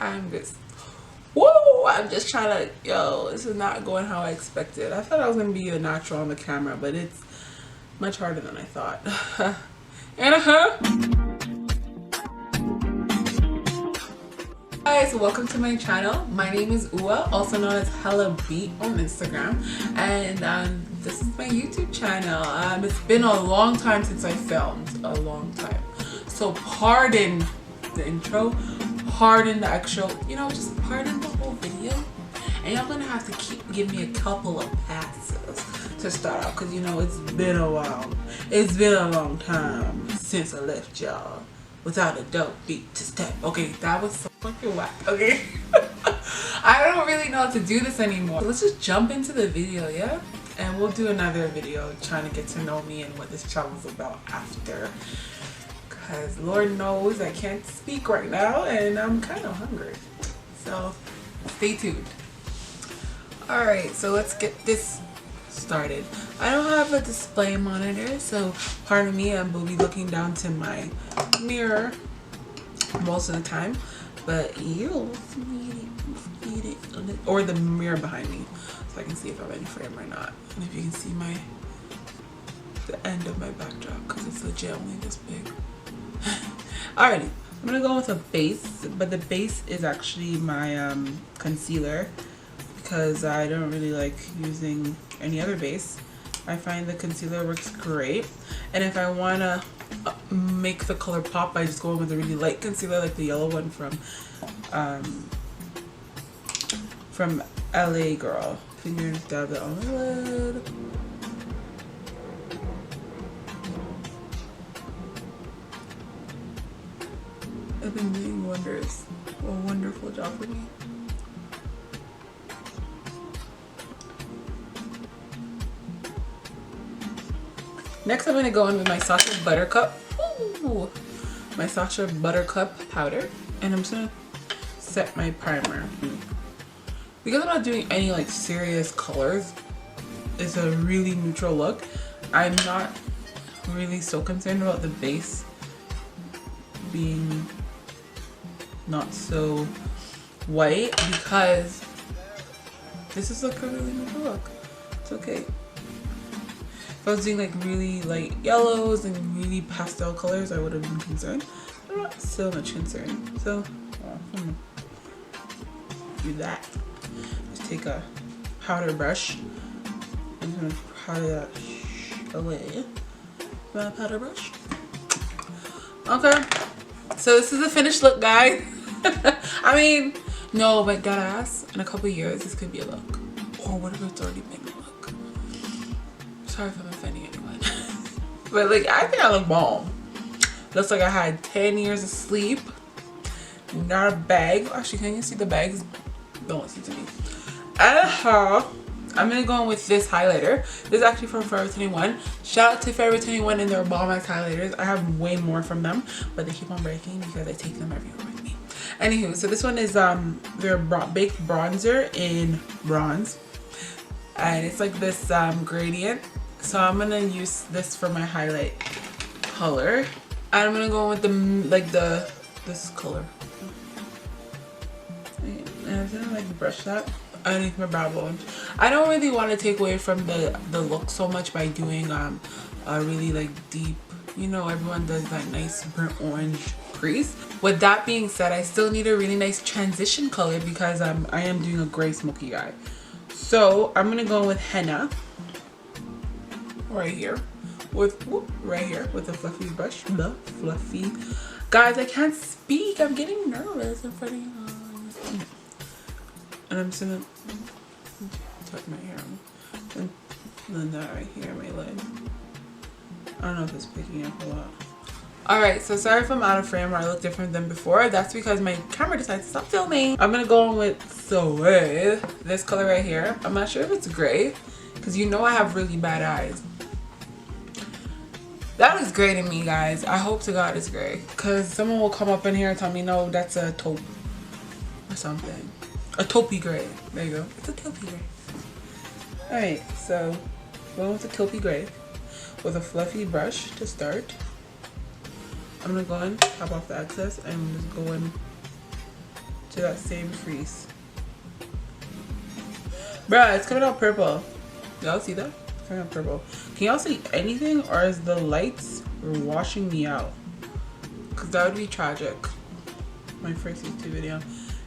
I'm just, whoa, I'm just trying to, yo, this is not going how I expected. I thought I was going to be a natural on the camera, but it's much harder than I thought. Guys, welcome to my channel. My name is Ua, also known as Hella Beat on Instagram, and this is my YouTube channel. It's been a long time since I filmed, a long time. So pardon the intro, pardon the actual, you know, just pardon the whole video. And y'all gonna have to give me a couple of passes to start out, because you know it's been a while. It's been a long time since I left y'all without a dope beat to step. Okay, that was so fucking whack. Okay. I don't really know how to do this anymore. Let's just jump into the video, yeah? And we'll do another video trying to get to know me and what this channel's about after. Because Lord knows I can't speak right now and I'm kind of hungry. So stay tuned. Alright, so let's get this started. I don't have a display monitor, so pardon me, I will be looking down to my mirror most of the time, but you'll see it, or the mirror behind me, so I can see if I'm in frame or not, and if you can see the end of my backdrop, because it's legit only this big. Alrighty, I'm gonna go with a base, but the base is actually my concealer, because I don't really like using any other base. I find the concealer works great, and if I want to make the color pop, I just go in with a really light concealer like the yellow one from LA Girl. Fingers, dab it on the lid. It's been doing wonders. A wonderful job for me. Next, I'm going to go in with my Sacha Buttercup. Ooh, my Sacha Buttercup powder. And I'm just going to set my primer. Because I'm not doing any like serious colors, it's a really neutral look. I'm not really so concerned about the base being not so white, because this is like a really neutral look. It's okay. If I was doing like really light yellows and really pastel colors, I would have been concerned. I'm not so much concerned. So, do that. Just take a powder brush. I'm just gonna powder that away. My powder brush. Okay. So this is the finished look, guys. I mean, no, but that ass, in a couple years, this could be a look. Or what if it's already been a look? Sorry if I'm offending anyone. But like, I think I look bomb. Looks like I had 10 years of sleep. Not a bag. Actually, can you see the bags? Don't listen to me. I'm gonna go in with this highlighter. This is actually from Forever 21. Shout out to Forever 21 and their bomb ass highlighters. I have way more from them, but they keep on breaking because I take them everywhere with me. Anywho, so this one is their baked bronzer in bronze, and it's like this gradient. So I'm gonna use this for my highlight color. And I'm gonna go with this color. And I'm gonna like brush that underneath my brow bone. I don't really want to take away from the look so much by doing a really like deep, you know, everyone does that nice burnt orange crease. With that being said, I still need a really nice transition color because I am doing a gray smoky eye. So I'm gonna go with henna. Right here with a fluffy brush. The fluffy, guys, I can't speak, I'm getting nervous in front of you. And I'm just gonna tuck my hair and then that right here, my lid. I don't know if it's picking up a lot. Alright, so sorry if I'm out of frame or I look different than before. That's because my camera decided to stop filming. I'm gonna go in with Suede, this color right here. I'm not sure if it's gray, because you know I have really bad eyes. That looks gray to me, guys. I hope to God it's gray, because someone will come up in here and tell me, no, that's a taupe or something. A taupey gray. There you go. It's a taupey gray. Alright, so going with the taupey gray with a fluffy brush to start. I'm going to go in, top off the excess, and just go in to that same crease. Bruh, it's coming out purple. Y'all see that? It's coming out purple. Can y'all see anything, or is the lights washing me out? Because that would be tragic. My first YouTube video,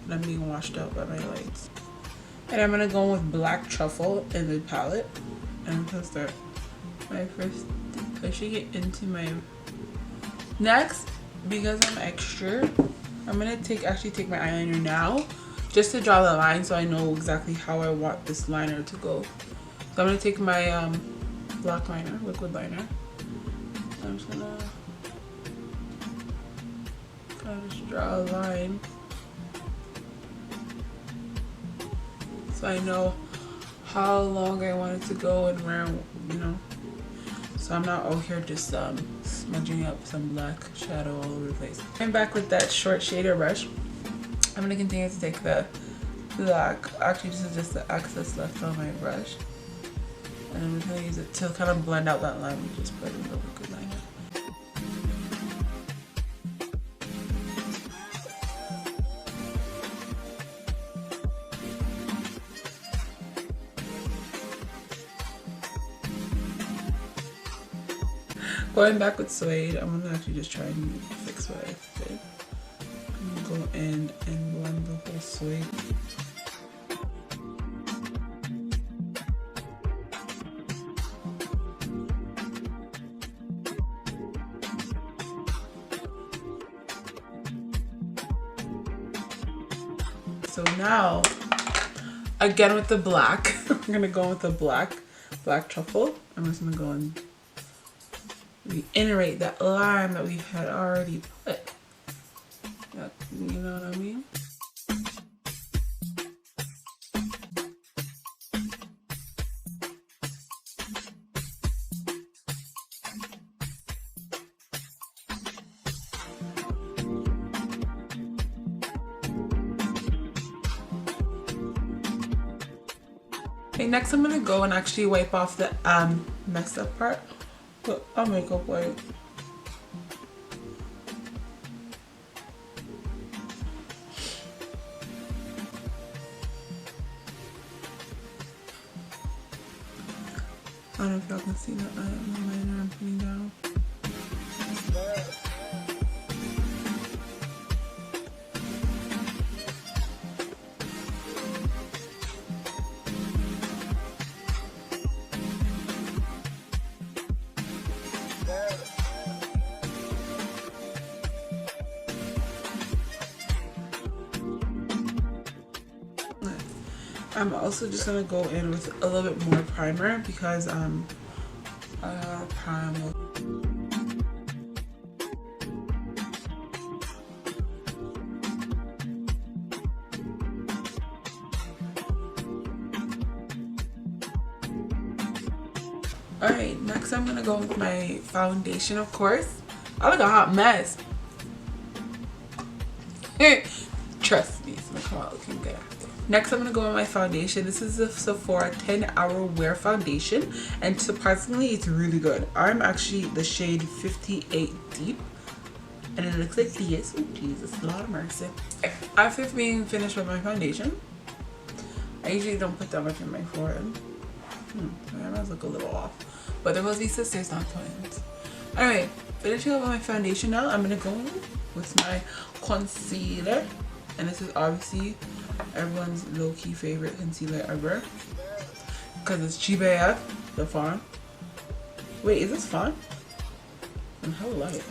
and I'm being washed out by my lights. And I'm gonna go with black truffle in the palette, and I'm gonna start my first pushing it into my. Next, because I'm extra, I'm gonna actually take my eyeliner now, just to draw the line so I know exactly how I want this liner to go. So I'm gonna take my black liner, liquid liner. I'm just gonna just draw a line so I know how long I want it to go and where, you know. So I'm not out here just smudging up some black shadow all over the place. I'm back with that short shader brush. I'm gonna continue to take the black. Actually, this is just the excess left on my brush, and I'm gonna use it to kind of blend out that line we just put in the liquid liner. Going back with Suede, I'm gonna actually just try and fix what I did. I'm gonna go in and blend the whole Suede. So now, again with the black, I'm gonna go with the black truffle. I'm just gonna go and reiterate that line that we had already put. You know what I mean? Okay, next I'm gonna go and actually wipe off the messed up part. Put a makeup wipe. I don't know if y'all can see the eyeliner I'm putting down. I'm also just gonna go in with a little bit more primer because I got a primer. Alright, next I'm gonna go with my foundation, of course. I look a hot mess. Trust me, it's gonna come out looking good after. Next, I'm gonna go with my foundation. This is the Sephora 10-Hour Wear Foundation, and surprisingly, it's really good. I'm actually the shade 58 Deep, and it looks like this. Oh Jesus, Lord of mercy. After being finished with my foundation, I usually don't put that much in my forehead. My eyebrows look a little off, but they're supposed to be sisters, not twins. Anyway, finishing up with my foundation now, I'm gonna go with my concealer, and this is obviously everyone's low-key favorite concealer ever because it's cheap AF, the Fawn. Wait, is this Fawn? I'm hella light.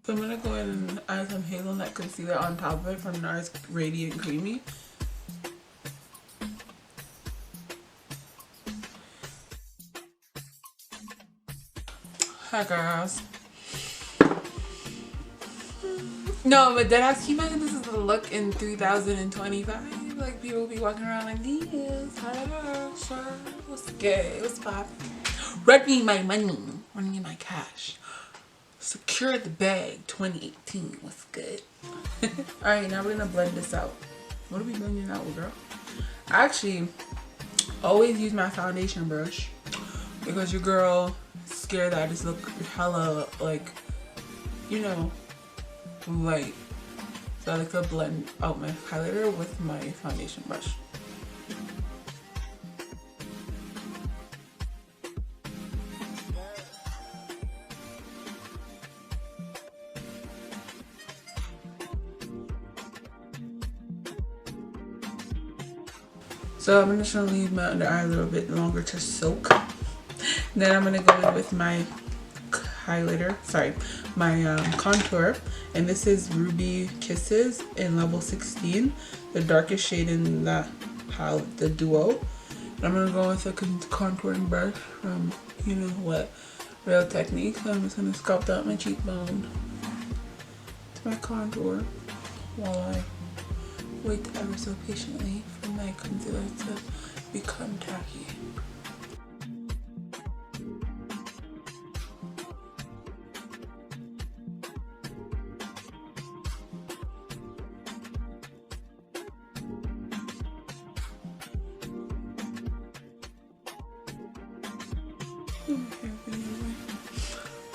So I'm gonna go ahead and add some Hazelnut concealer on top of it from Nars Radiant Creamy. Hi girls. No, but deadass, can you imagine this is the look in 2025? Like people be walking around like this. Hello, sir. What's good? What's poppin'? Run me my money. Run me my cash. Secure the bag 2018. What's good? Alright, now we're gonna blend this out. What are we blending out with, girl? I actually always use my foundation brush because your girl is scared that I just look hella like, you know, light. So I like to blend out my highlighter with my foundation brush. So I'm just gonna leave my under eye a little bit longer to soak. Then I'm gonna go in with my highlighter, sorry, my contour, and this is Ruby Kisses in level 16, the darkest shade in the duo. And I'm gonna go with a contouring brush from, you know what, Real Technique. So I'm just gonna sculpt out my cheekbone to my contour while I wait ever so patiently for my concealer to become tacky.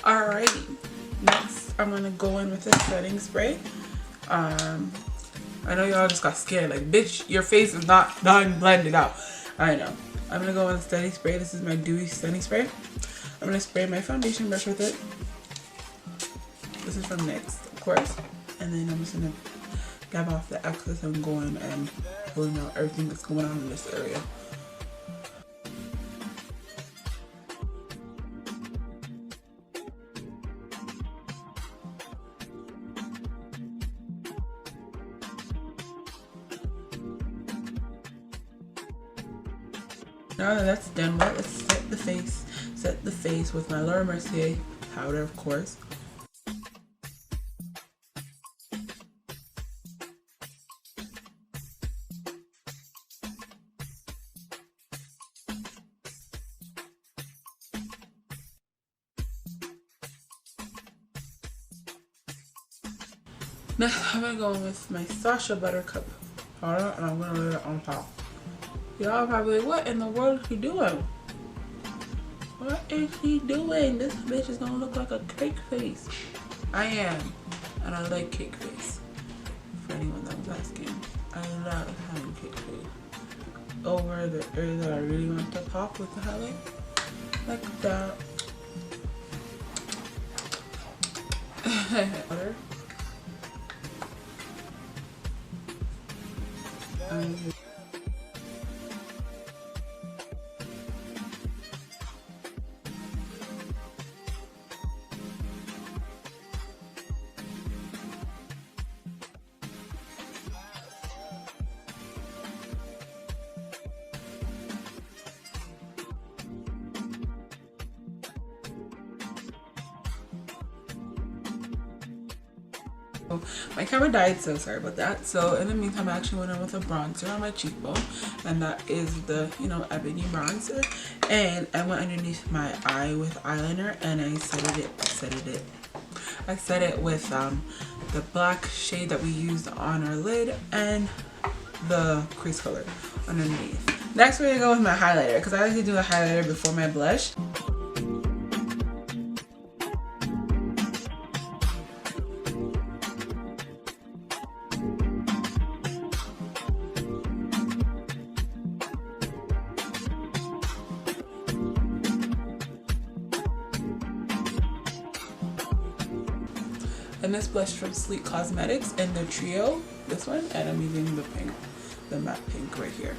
Alrighty, next I'm gonna go in with a setting spray. I know y'all just got scared, like, bitch, your face is not done blended out. I know. I'm gonna go with a setting spray. This is my Dewy setting spray. I'm gonna spray my foundation brush with it. This is from NYX, of course. And then I'm just gonna dab off the excess and go in and pulling out everything that's going on in this area. Now that that's done, let's set the face with my Mercier powder, of course. Next, I'm gonna go with my Sacha Buttercup powder, and I'm gonna lay it on top. Y'all probably like, what in the world is she doing? What is she doing? This bitch is gonna look like a cake face. I am, and I like cake face. For anyone that was asking, I love having cake face over the area that I really want to pop with the highlight, like that. My camera died, so sorry about that. So in the meantime, I actually went in with a bronzer on my cheekbone, and that is the, you know, Ebony bronzer. And I went underneath my eye with eyeliner, and I set it with the black shade that we used on our lid and the crease color underneath. Next, we're gonna go with my highlighter because I like to do a highlighter before my blush. And this blush from Sleek Cosmetics in the trio, this one, and I'm using the pink, the matte pink right here.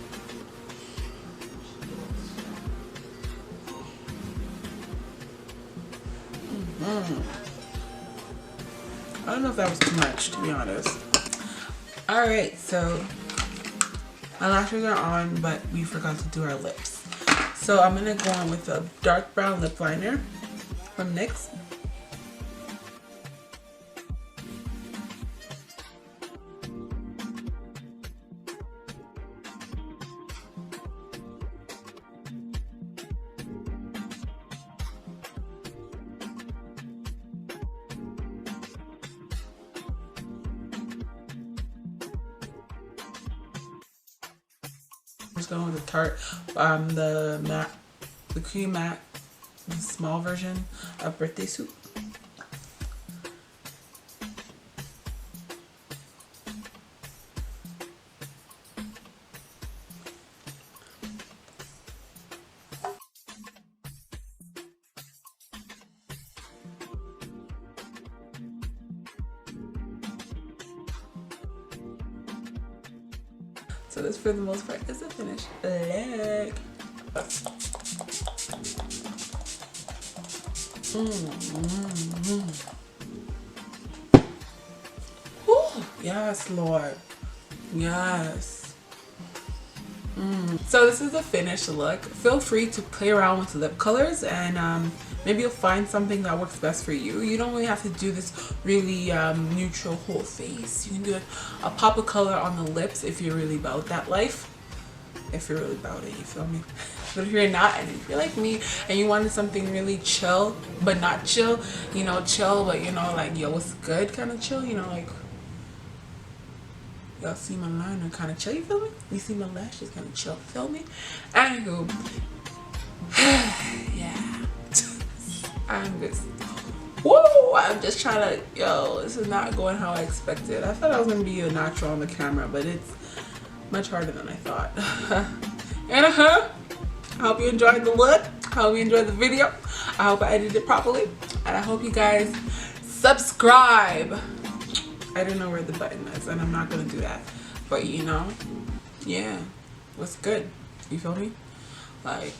I don't know if that was too much, to be honest. Alright, so my lashes are on, but we forgot to do our lips. So I'm going to go on with a dark brown lip liner from NYX. I'm just going with the Tarte, the cream matte, the small version of Birthday Suit. So this, for the most part, is the finished look. Whew. Yes, Lord. Yes. So this is the finished look. Feel free to play around with lip colors, and maybe you'll find something that works best for you. You don't really have to do this really neutral whole face. You can do a pop of color on the lips if you're really about that life. If you're really about it, you feel me? But if you're not, and if you're like me and you wanted something really chill but not chill, you know, chill but you know, like, yo, what's good kind of chill, you know, like, y'all see my liner kind of chill, you feel me? You see my lashes kind of chill, feel me? Anywho, yeah, I'm just, woo, I'm just trying to, yo, this is not going how I expected. I thought I was going to be a natural on the camera, but it's much harder than I thought. And I hope you enjoyed the look. I hope you enjoyed the video. I hope I edited it properly. And I hope you guys subscribe. I don't know where the button is, and I'm not going to do that. But, you know, yeah, what's good? You feel me? Like,